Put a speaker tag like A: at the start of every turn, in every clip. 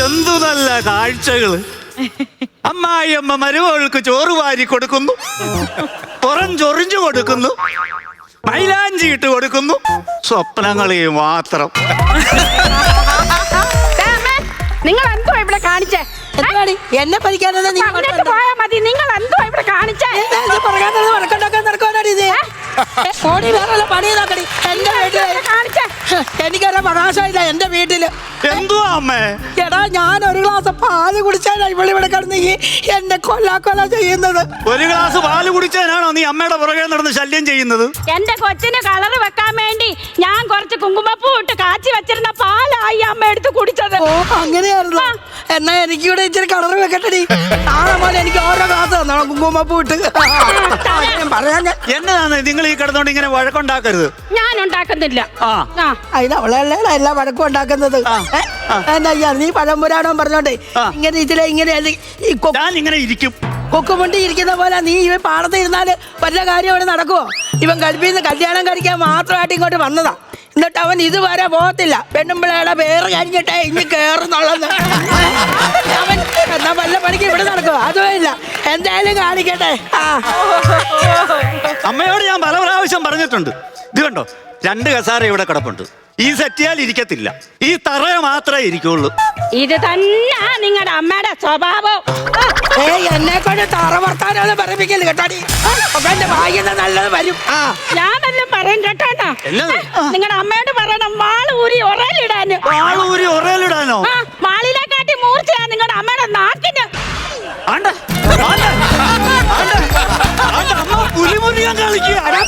A: എന്തു നല്ല കാഴ്ചകള്. അമ്മായിയമ്മ മരുമകൾക്ക് ചോറ് വാരി കൊടുക്കുന്നു, പുറം ചൊറിഞ്ഞു കൊടുക്കുന്നു, മൈലാഞ്ചി ഇട്ട് കൊടുക്കുന്നു, സ്വപ്നങ്ങളെ മാത്രം.
B: നിങ്ങൾ എന്തോ ഇവിടെ കാണിച്ചേ?
C: എന്നെ പരിക്കാനെന്ന്
B: പോയാ മതി. നിങ്ങൾ എന്തോ ഇവിടെ കാണിച്ചേ?
C: എനിക്കൊരു പ്രകാശമില്ല എന്റെ വീട്ടില്.
A: എന്തുവാ അമ്മേ?
C: എടാ ഞാൻ ഒരു ഗ്ലാസ് പാല് കുടിച്ചാൽ ഇവിടെ കിടന്ന് എന്നെ കൊല്ല ചെയ്യുന്നത്.
A: ഒരു ഗ്ലാസ് പാല് കുടിച്ചാനാണോ നീ അമ്മയുടെ പുറകെ നടന്ന് ശല്യം ചെയ്യുന്നത്?
B: എന്റെ കൊച്ചിന് കളർ വെക്കാൻ വേണ്ടി ഞാൻ കുറച്ച് കുങ്കുമപ്പൂ ഇട്ട് കാച്ചി വെച്ചിരുന്ന പാലായി അമ്മ എടുത്ത് കുടിച്ചത്.
C: ഓ അങ്ങനെയായിരുന്നു. എന്നാ എനിക്കിവിടെ ഇച്ചിരി കളർ വെക്കട്ടെടി. നാളെ പോലെ എനിക്ക് ഓരോ ഗ്ലാസ് തന്നോ കുങ്കുമപ്പൂ ഇട്ട്.
A: എന്നതാണ് നിങ്ങൾ ഈ കിടന്നോണ്ട് ഇങ്ങനെ വഴക്കുണ്ടാക്കരുത്.
B: ഞാൻ ഉണ്ടാക്കുന്നില്ല.
C: അതിന് അവളല്ലേ എല്ലാ വഴക്കും ഉണ്ടാക്കുന്നത്. എന്താ നീ പഴംപുരാണോ പറഞ്ഞോണ്ടേ ഇങ്ങനെ ഇതിലെ ഇങ്ങനെ
A: ഇങ്ങനെ ഇരിക്കും.
C: കൊക്കുമുണ്ടി ഇരിക്കുന്ന പോലെ നീ ഇവൻ പാടത്ത് ഇരുന്നാല് വല്ല കാര്യം അവിടെ നടക്കുവോ? ഇവൻ ഗൾഫിൽ നിന്ന് കല്യാണം കഴിക്കാൻ മാത്രമായിട്ട് ഇങ്ങോട്ട് വന്നതാ. എന്നിട്ട് അവൻ ഇതുവരെ പോകത്തില്ല. പെണ്ണുമ്പിളയുടെ പേര് കഴിഞ്ഞിട്ടേ ഇനി കേറുന്നുള്ളത്. അവൻ എന്നാ വല്ല പണിക്ക് ഇവിടെ നടക്കുവോ? അതും ഇല്ല. എന്തായാലും കാണിക്കട്ടെ.
A: അമ്മയോട് ഞാൻ പല പ്രാവശ്യം പറഞ്ഞിട്ടുണ്ട്. ഇത് കണ്ടോ, 2 കസാര ഇവിടെ കിടപ്പുണ്ട്. ഈ സെറ്റിയാൽ ഇരിക്കത്തില്ല, ഈ തറ മാത്രമേ ഇരിക്കുള്ളൂ.
B: ഇത് തന്നെ നിങ്ങളുടെ അമ്മയുടെ സ്വഭാവം.
C: എന്നെ കൊണ്ട് തറ വർത്താനൊന്നും പറയിപ്പിക്കല് കേട്ടാടി. എന്റെ ഭാഗ്യം നല്ലത് വരും.
B: ഞാനെല്ലാം പറയും കേട്ടോ. നിങ്ങളുടെ അമ്മയോട് പറയണം വാള് ഊരി ഒറയിലിടാന്.
A: വാളൂരി ഒറയിലിടാനോ?
B: വാളിനെക്കാട്ടി മൂർച്ചയാ നിങ്ങളുടെ അമ്മയുടെ നാക്കിന്.
A: പുലിമുരുകൻ കളിക്കുകയാണോ?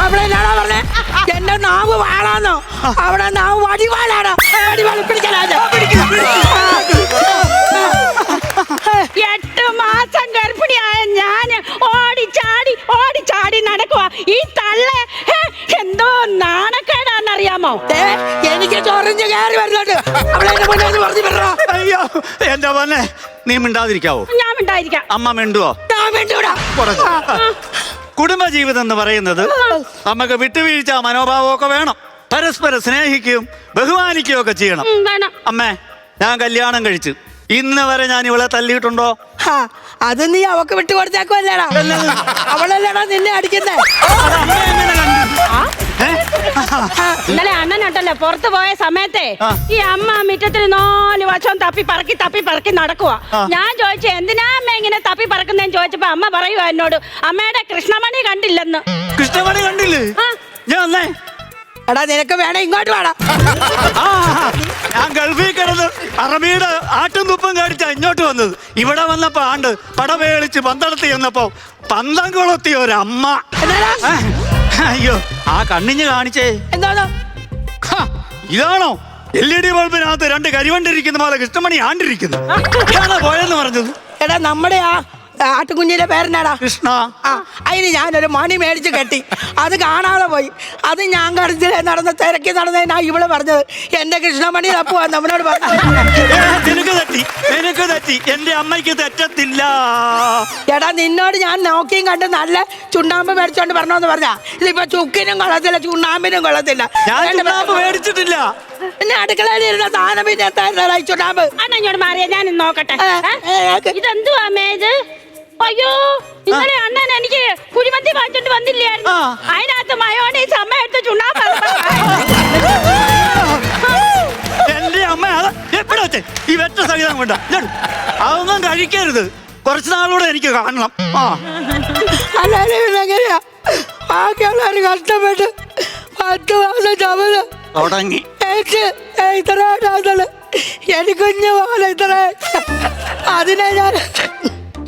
C: അവിടെ പറഞ്ഞേ എന്റെ നാവ് വാളാന്നോ? അവിടെ നാവ് വടിവാളാണോ? വടിവാളി പിടിക്കലാ.
B: 8 മാസം ഗർഭിണിയായ ഞാന് ഓടിച്ചാടി നടക്കുക. ഈ തള്ള എന്തോ നാണക്കേടാന്നറിയാമോ?
C: എനിക്ക് ചൊറിഞ്ഞ് കയറി വരുന്നുണ്ട്.
A: അയ്യോ എന്റെ പൊന്നെ, നീ മിണ്ടാതിരിക്കാവോ?
B: ഞാൻ മിണ്ടായിരിക്കാം.
A: അമ്മ മിണ്ടുവോ? കുടുംബജീവിതം എന്ന് പറയുന്നത് നമുക്ക് വിട്ടുവീഴ്ച മനോഭാവമൊക്കെ വേണം. പരസ്പരം സ്നേഹിക്കുകയും ബഹുമാനിക്കുകയും ഒക്കെ ചെയ്യണം. അമ്മേ, ഞാൻ കല്യാണം കഴിച്ചു ഇന്ന് വരെ ഞാൻ ഇവളെ തല്ലിയിട്ടുണ്ടോ?
C: അത് നീ അവക്ക് വിട്ടുകൊടുത്തേക്കുമല്ലേടാ. അവളല്ലേടാ നിന്നെ അടിക്കുന്നേ.
B: ഇന്നലെ അണ്ണനുണ്ടല്ലോ പുറത്തു പോയ സമയത്തെ ഈ അമ്മ മുറ്റത്തിൽ 4 വർഷം തപ്പി പറക്കി നടക്കുക. ഞാൻ ചോദിച്ചു എന്തിനാ അമ്മ ഇങ്ങനെ തപ്പി പറക്കുന്നേന്ന് ചോദിച്ചപ്പോ അമ്മ പറയുവാ എന്നോട് അമ്മയുടെ കൃഷ്ണമണി കണ്ടില്ലെന്ന്.
A: കൃഷ്ണമണി കണ്ടില്ലേ? ഞാൻ
C: എടാ നിനക്ക് വേണേ ഇങ്ങോട്ട് വേണം.
A: ഞാൻ ഗൾഫിൽ കിടന്ന് അറബിയുടെ ആട്ടും തുപ്പും കാണിച്ചാ ഇങ്ങോട്ട് വന്നത്. ഇവിടെ വന്നപ്പോ പടവേളിച്ച് പന്തളത്തി ചെന്നപ്പോ പന്തം കൊളത്തിയ ഒരമ്മ. അയ്യോ ആ കണ്ണിഞ്ഞ് കാണിച്ചേ.
C: എന്താണ്
A: ഇതാണോ LED ബൾബിനകത്ത് 2 കരിവണ്ടിരിക്കുന്ന പോലെ കൃഷ്ണമണി ആണ്ടിരിക്കുന്നു? ഇയാളാ പോയെന്ന് പറഞ്ഞത്.
C: എടാ നമ്മുടെ ആട്ടുകുഞ്ഞിന്റെ പേരെന്നാടാ?
A: കൃഷ്ണ.
C: അതിന് ഞാനൊരു മണി മേടിച്ച് കെട്ടി. അത് കാണാതെ പോയി. അത് ഞാൻ കടത്തിലെ തിരക്കി നടന്നതിനാ ഇവള് പറഞ്ഞത് എന്റെ കൃഷ്ണമണി തപ്പുവാ നമ്മളോട് പറഞ്ഞു.
A: നിനക്ക് തെറ്റി, എന്റെ അമ്മയ്ക്ക് തെറ്റത്തില്ല.
C: എടാ നിന്നോട് ഞാൻ നോക്കിയും കണ്ട് നല്ല ചുണ്ണാമ്പ് മേടിച്ചോണ്ട് പറഞ്ഞോന്ന് പറഞ്ഞാ ഇതിപ്പോ ചുക്കിനും കൊള്ളത്തില്ല ചുണ്ണാമ്പിനും കൊള്ളത്തില്ല.
A: ഞാൻ മേടിച്ചിട്ടില്ല.
C: പിന്നെ അടുക്കളയിലിരുന്ന സാധനം പിന്നെ എന്താ ചുണ്ണാമ്പ്?
B: അണ്ണോട് മാറിയാ ഞാൻ നോക്കട്ടെ. ഇതെന്തുവാ ഇത്? അയ്യോ ഇന്നലെ അണ്ണൻ എനിക്ക് കുഴിമന്തി വാങ്ങിച്ചോണ്ട് വന്നില്ലായിരുന്നു. അതിനകത്ത് മയോണീസ് അമ്മ എടുത്ത് ചുണ്ണാമ്പ്.
A: എന്റെ അമ്മ എപ്പോഴാ ഈ വെറ്റ സഹിതം കൊണ്ട അതൊന്നും കഴിക്കരുത്. കുറച്ച് നാളൂടെ എനിക്ക് കാണണം.
C: ബാക്കിയുള്ളവര് കഷ്ടപ്പെട്ട് 10 മാസം ചുമന്ന്
A: തുടങ്ങി
C: വെയിറ്റ് ഇത്ര എലിക്കുഞ്ഞ് പോലെ ഇത്ര അതിനെ ഞാൻ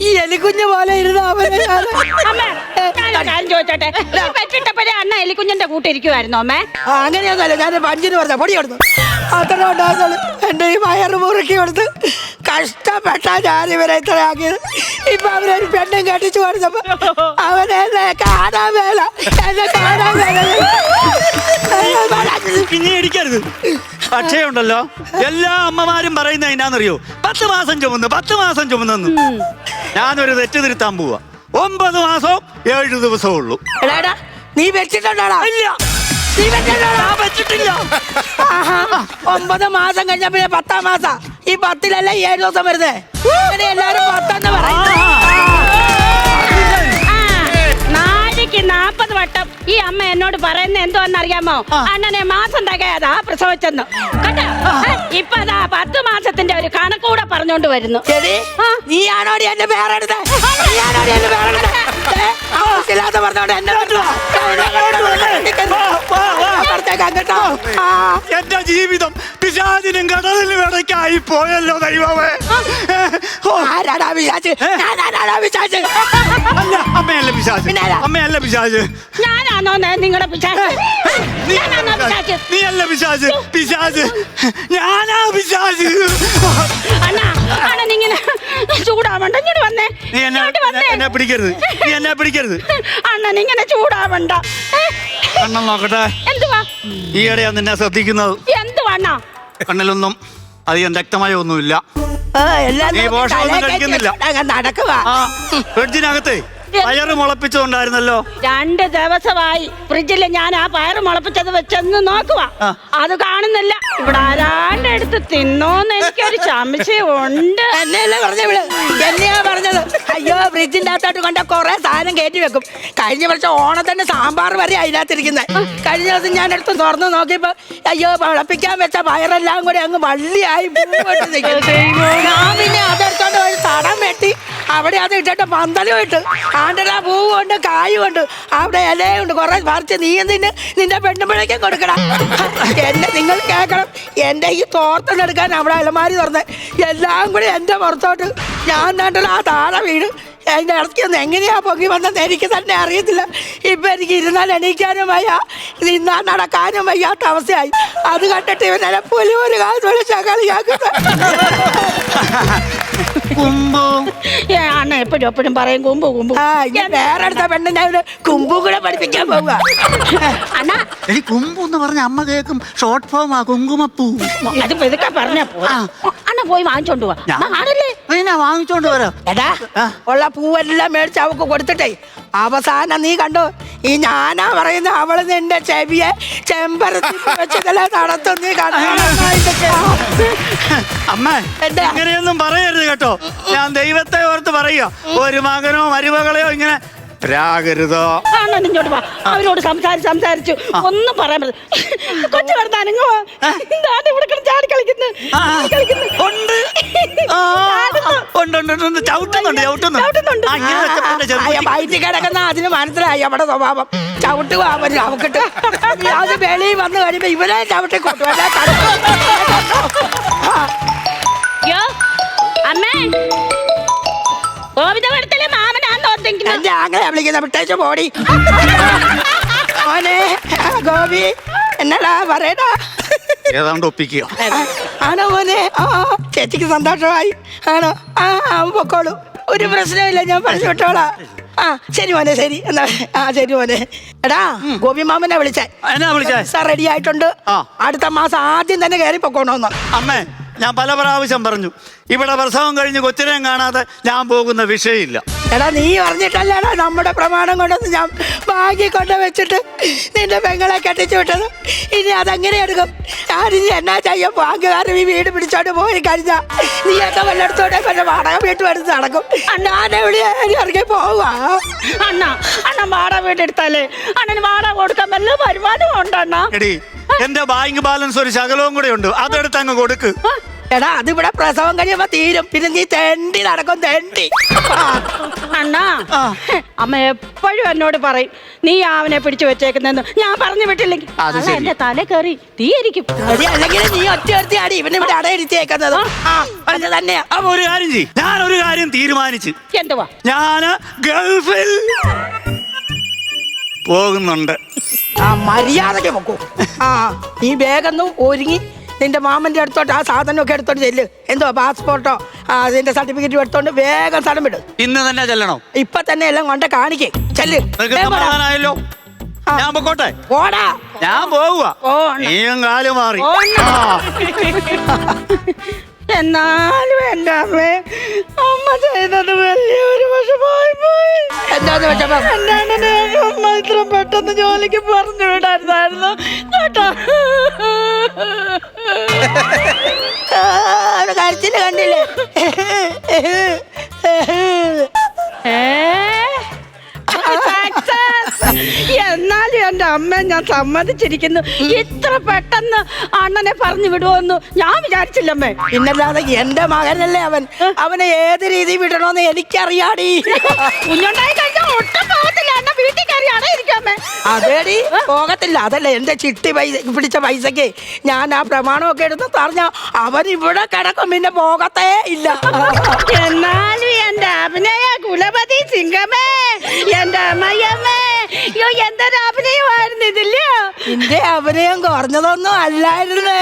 C: ഈ എലിക്കുഞ്ഞ് പോലെ ഇരുന്ന അവനെ ഞാൻ
B: അമ്മേ, ഞാനൊരു കാര്യം ചോദിച്ചോട്ടെ? ഈ പെറ്റിട്ടപ്പോഴേ അണ്ണ എലിക്കുഞ്ഞിന്റെ കൂട്ടിരിക്കുവായിരുന്നോ അമ്മേ?
C: അങ്ങനെയൊന്നുമല്ല, ഞാൻ പഞ്ചിന് പറഞ്ഞ പൊടി കൊടുത്തു അത്ര ഉണ്ടാകുന്നുള്ളു. എൻ്റെ ഈ വയറ് മുറുക്കി കൊടുത്ത് കഷ്ടപ്പെട്ടാ ഞാൻ ഇവരെ ഇത്ര ആക്കിയത്. ഇപ്പൊ അവരൊരു പെണ്ണും കെട്ടിച്ചു കൊടുത്തപ്പോ അവൻ എന്നെ കാണാൻ വേല, എന്നെ കാണാൻ വേല.
A: ഇനി ഇടിക്കരുത്. പക്ഷേ ഉണ്ടല്ലോ, എല്ലാ അമ്മമാരും പറയുന്നത് എന്നാന്നറിയോ? 10 മാസം ചുമന്ന് 10 മാസം ചുമന്നെന്ന്. ഞാനൊരു തെറ്റ് തിരുത്താൻ പോവാ. 9 മാസവും 7 ദിവസവും ഉള്ളൂ.
C: എടാ നീ വെച്ചിട്ടുണ്ടോടാ?
A: ഇല്ല,
C: നീ വെച്ചിട്ടുണ്ടോടാ?
A: ഞാൻ വെച്ചിട്ടില്ല.
C: 9 മാസം കഴിഞ്ഞ പിന്നെ 10-ാം മാസം. ഈ 10-ലല്ലേ 7 ദിവസം വരുന്നേ. അങ്ങനെ എല്ലാരും 10 പറയും.
B: നാഴിക്ക് 40 വട്ടം ഈ അമ്മ എന്നോട് പറയുന്ന എന്തോന്നറിയാമോ? അണ്ണനെ മാസം തികയാതാ പ്രസവിച്ചെന്ന് കേട്ടോ. ഇപ്പൊ അതാ 10 മാസത്തിന്റെ ഒരു കണക്കൂടെ പറഞ്ഞോണ്ട് വരുന്നു.
C: ശരി, നീയാണോടി എന്റെ പേരെടുത്തേ? നീയാണോടി എന്റെ പേരെടുത്തേ? ആവശ്യമില്ലാത്ത പറഞ്ഞോണ്ട് എന്നെ
A: എന്റെ ജീവിതം പിശാചിനും കടലിനും ഇടയ്ക്കായി പോയല്ലോ ദൈവമേ.
C: ആരാടാ പിശാച്? ഞാനാടാ പിശാച്?
A: അല്ല, അമ്മയല്ല പിശാച്. അമ്മയല്ല പിശാച്.
B: ഞാനാണോ നിങ്ങളുടെ പിശാച്? ഞാനാണോ പിശാച്?
A: നീയല്ല പിശാച്. പിശാച് ഞാനാ പിശാച്.
B: അണ്ണനിങ്ങനെ ചൂടാവണ്ട. ഇങ്ങോട്ട് വന്നേ.
A: നീ എന്നെ പിടിക്കരുത്. നീ എന്നെ പിടിക്കരുത്.
B: അണ്ണനിങ്ങനെ ചൂടാവണ്ട.
A: കണ്ണം നോക്കട്ടെ.
B: എന്തുവാ?
A: ഈയിടെയാ നിന്നെ ശ്രദ്ധിക്കുന്നത്.
B: എന്തുവാ അണ്ണാ?
A: കണ്ണിലൊന്നും അധികം വ്യക്തമായ ഒന്നുമില്ല. നീ പോഷകമൊന്നും കഴിക്കുന്നില്ല.
C: നടക്കുവാ.
A: ഫ്രിഡ്ജിനകത്തെ പയറ് മുളപ്പിച്ചതുണ്ടായിരുന്നല്ലോ.
B: 2 ദിവസമായി ഫ്രിഡ്ജിൽ ഞാൻ ആ പയറ് മുളപ്പിച്ചത് വെച്ചെന്ന് നോക്കുവാ. അത് കാണുന്നില്ല. ഇവിടെ ആരാണ്ട് എടുത്ത് തിന്നോന്ന് എനിക്കൊരു സംശയമുണ്ട്.
C: എന്നെയല്ലേ പറഞ്ഞത്? എന്നെയാ പറഞ്ഞത്. അയ്യോ, ഫ്രിഡ്ജിന്റെ അകത്തോട്ട് കൊണ്ട് കുറെ സാധനം കയറ്റി വെക്കും. കഴിഞ്ഞ വർഷം ഓണത്തിന് സാമ്പാർ വരെ അതിനകത്തിരിക്കുന്നത്. കഴിഞ്ഞ ദിവസം ഞാൻ എടുത്ത് തുറന്ന് നോക്കിയപ്പോ അയ്യോ, മുളപ്പിക്കാൻ വെച്ച പയറെല്ലാം കൂടി അങ്ങ് വള്ളിയായി പൂവിട്ട് നിൽക്കുന്നു. ഞാൻ പിന്നെ അതെടുത്തോണ്ട് ഒരു തടം വെട്ടി അവിടെ അത് ഇട്ടിട്ട് പന്തലും ഇട്ട് ആണ്ടരാ പൂവുണ്ട്, കായുണ്ട്, അവിടെ ഇലയുണ്ട്, കുറെ പറിച്ച് നീ എന്തിന് നിന്റെ പെണ്ണുമ്പഴേക്കും കൊടുക്കണം. എന്നെ നിങ്ങൾ കേൾക്കണം. എൻ്റെ ഈ തോർത്തെടുക്കാൻ അവിടെ അലമാരി തുറന്ന് എല്ലാം കൂടി എൻ്റെ പുറത്തോട്ട് ഞാൻ കണ്ടല്ലോ ആ താഴെ വീട്. അതിൻ്റെ ഇടയ്ക്കൊന്നും എങ്ങനെയാ പൊങ്ങി വന്നെന്ന് എനിക്ക് തന്നെ അറിയത്തില്ല. ഇപ്പം എനിക്ക് ഇരുന്നാൽ എണീക്കാനും വയ്യ, നിന്നാൽ നടക്കാനും വയ്യാത്ത അവസ്ഥയായി. അത് കണ്ടിട്ട് ഇവനെ പുലിയൊരു കാലത്ത് വിളിച്ചാൽ കളിയാക്കുന്നത്.
B: അണ്ണ എപ്പോഴും പറയും കുമ്പു കുമ്പു.
C: വേറെ അടുത്ത പെണ്ണിനെ കുമ്പും കൂടെ പഠിപ്പിക്കാൻ പോവുക.
B: അണ്ണാ,
A: കുമ്പു എന്ന് പറഞ്ഞ അമ്മ കേൾക്കും. ഷോർട്ട് ഫോം ആ കുങ്കുമപ്പൂ.
B: അത് ഇതൊക്കെ പറഞ്ഞ അണ്ണ പോയി വാങ്ങിച്ചോണ്ട് പോവാ. ആണല്ലേ
A: വാങ്ങിച്ചോണ്ട് വരാം.
C: എടാ, ഉള്ള പൂവെല്ലാം മേടിച്ച് അവക്ക് കൊടുത്തിട്ടേ അവസാനം നീ കണ്ടോ, ഈ ഞാനാ പറയുന്ന അവള് നിന്റെ ചെവിയെ ചെമ്പരത്തി വെച്ചതല്ലേ നടത്തും. നീ
A: അമ്മ ഇങ്ങനെയൊന്നും പറയരുത് കേട്ടോ. ഞാൻ ദൈവത്തെ ഓർത്ത് പറയുക. ഒരു മകനോ മരുമകളെയോ ഇങ്ങനെ രാഗരുതോ.
B: ഇങ്ങോട്ട് വാ. അവരോട് സംസാരിച്ചു ഒന്നും പറയാൻ പറ്റില്ല. കൊച്ചു വർത്താനങ്ങോ ഇവിടെ ചാടി കളിക്കുന്നു.
C: വയറ്റി കിടക്കുന്ന അതിന് മനസ്സിലായി അവിടെ സ്വഭാവം. ചവിട്ടുക അവക്കിട്ട് അത് വെളിയിൽ വന്നു കഴിയുമ്പോ ഇവരെ ചവിട്ടി കൊട്ടു.
B: അമ്മേ, ഗോവിന്ദപുരത്തിലെ മാമനാന്ന് ഓർത്തിരിക്കുന്നു.
C: എന്റെ ആങ്ങളെ വിളിക്കുന്ന വിട്ടേച്ച് പോടി. മോനെ ഗോപി, എന്നടാ പറയടാ.
A: ഏതാണ്ട് ഒപ്പിക്കുക
C: ആണോ മോനെ? ചേച്ചിക്ക് സന്തോഷമായി. ആണോ? പൊക്കോളൂ, ഒരു പ്രശ്നമില്ല, ഞാൻ പറഞ്ഞു വിട്ടോളാ. ശരി മോനെ, ശരി എന്നാ. ശരി മോനെ. എടാ, ഗോപി മാമനെ വിളിച്ചേ. സാർ റെഡി ആയിട്ടുണ്ട്. അടുത്ത മാസം ആദ്യം തന്നെ കയറി പൊക്കോണോന്ന്.
A: അമ്മേ, ഞാൻ പല പ്രാവശ്യം പറഞ്ഞു, ഇവിടെ പ്രസവം കഴിഞ്ഞ് കൊച്ചിനെയും കാണാതെ ഞാൻ പോകുന്ന വിഷയമില്ല.
C: എടാ, നീ പറഞ്ഞിട്ടല്ലേടാ നമ്മുടെ പ്രമാണം കൊണ്ടൊന്ന് ഞാൻ ബാഗി കൊണ്ട് വെച്ചിട്ട് നിന്റെ പെങ്ങളെ കെട്ടിച്ചു വിട്ടത്. ഇനി അതെങ്ങനെ എടുക്കും? ഞാനിനി എന്നാ ചെയ്യും? ബാങ്കുകാരൻ ഈ വീട് പിടിച്ചോണ്ട് പോയി കഴിഞ്ഞാ നീയൊക്കെ വല്ലയിടത്തോടെ പിന്നെ വാടക വീട്ട് എടുത്ത് നടക്കും. ഞാനെവിടെയായി ഇറങ്ങി പോവാ.
B: അണ്ണ വാടക വീടെടുത്താലേ അണ്ണന് വാടക കൊടുക്കാൻ വല്ല വരുമാനം ഉണ്ടോ?
A: എടി, എന്റെ ബാങ്ക് ബാലൻസ് ഒരു ശകലവും കൂടെ ഉണ്ട്, അതെടുത്ത് അങ്ങ് കൊടുക്ക്.
C: എടാ അതിവിടെ പ്രസവം കഴിയുമ്പോ തീരും. പിന്നെ നീ തെണ്ടി നടക്കും, തെണ്ടി.
B: അണ്ണാ അമ്മ എപ്പോഴും എന്നോട് പറയും നീ അവനെ പിടിച്ചു വെച്ചേക്കുന്നെന്ന്. ഞാൻ പറഞ്ഞു വിട്ടില്ലെങ്കിൽ എന്റെ തല കയറി തീയിരിക്കും.
C: അല്ലെങ്കിൽ നീ ഒറ്റ ആടി ഇവനെ ഇവിടെ അടയിരുത്തിയേക്കുന്നത്. അത് തന്നെയാ.
A: അപ്പൊ ഒരു കാര്യം ചെയ്യും, ഞാനൊരു കാര്യം തീരുമാനിച്ചു.
B: എന്തുവാ?
A: ഞാന് ഗൾഫിൽ പോകുന്നുണ്ട്.
C: മര്യാദയ്ക്ക് നോക്കൂ. നീ വേഗം ഒരുങ്ങി നിന്റെ മാമന്റെ അടുത്തോട്ട് ആ സാധനമൊക്കെ എടുത്തോണ്ട് ചെല്ല്. എന്തോ പാസ്പോർട്ടോ അതിന്റെ സർട്ടിഫിക്കറ്റ് എടുത്തോണ്ട് വേഗം സ്ഥലം വിടും.
A: ഇന്ന് തന്നെ ചെല്ലണോ?
C: ഇപ്പൊ തന്നെ എല്ലാം കൊണ്ട് കാണിക്കേ. ചെല്ല്.
A: സമാധാനായല്ലോ. ഞാൻ പൊക്കോട്ടെ?
C: ഓടാ.
A: ഞാൻ പോവുക. നീയും കാല് മാറി.
B: എന്നാലും എന്റെ അമ്മ ചെയ്തത് വലിയൊരു വിഷമായി പോയി.
C: എന്താന്ന് വിഷമം?
B: എന്റെ അണ്ണനെ അമ്മ ഇത്ര പെട്ടെന്ന് ജോലിക്ക് പറഞ്ഞു വിടായിരുന്നു കേട്ടോ.
C: കരച്ചില് കണ്ടില്ലേ?
B: എന്നാലും എന്റെ അമ്മ ഞാൻ സമ്മതിച്ചിരിക്കുന്നു. ഇത്ര പെട്ടെന്ന് അണ്ണനെ പറഞ്ഞു വിടുവോന്ന് ഞാൻ വിചാരിച്ചില്ലമ്മേ.
C: പിന്നല്ലാതെ എന്റെ മകനല്ലേ അവൻ. അവനെ ഏത് രീതി വിടണോന്ന് എനിക്കറിയാടി.
B: കുഞ്ഞുണ്ടായി കഴിഞ്ഞാൽ ഒട്ടും പോകത്തില്ല. അണ്ണ വീട്ടിൽ കയറി അടയിരിക്കാമേ.
C: അതേടി പോകത്തില്ല. അതല്ല എന്റെ ചിട്ടി പിടിച്ച പൈസക്ക് ഞാൻ ആ പ്രമാണമൊക്കെ എടുത്ത് പറഞ്ഞ അവൻ ഇവിടെ കിടക്കും, പിന്നെ പോകത്തേ ഇല്ല.
B: എന്നാലും എന്റെ അഭിനയ കുലപതി സിംഗമേ, എന്റെ അമ്മയമ്മേ, അയ്യോ എന്തൊരു അഭിനയമായിരുന്നു ഇതില്ല.
C: നിന്റെ അഭിനയം കുറഞ്ഞതൊന്നും അല്ലായിരുന്നേ.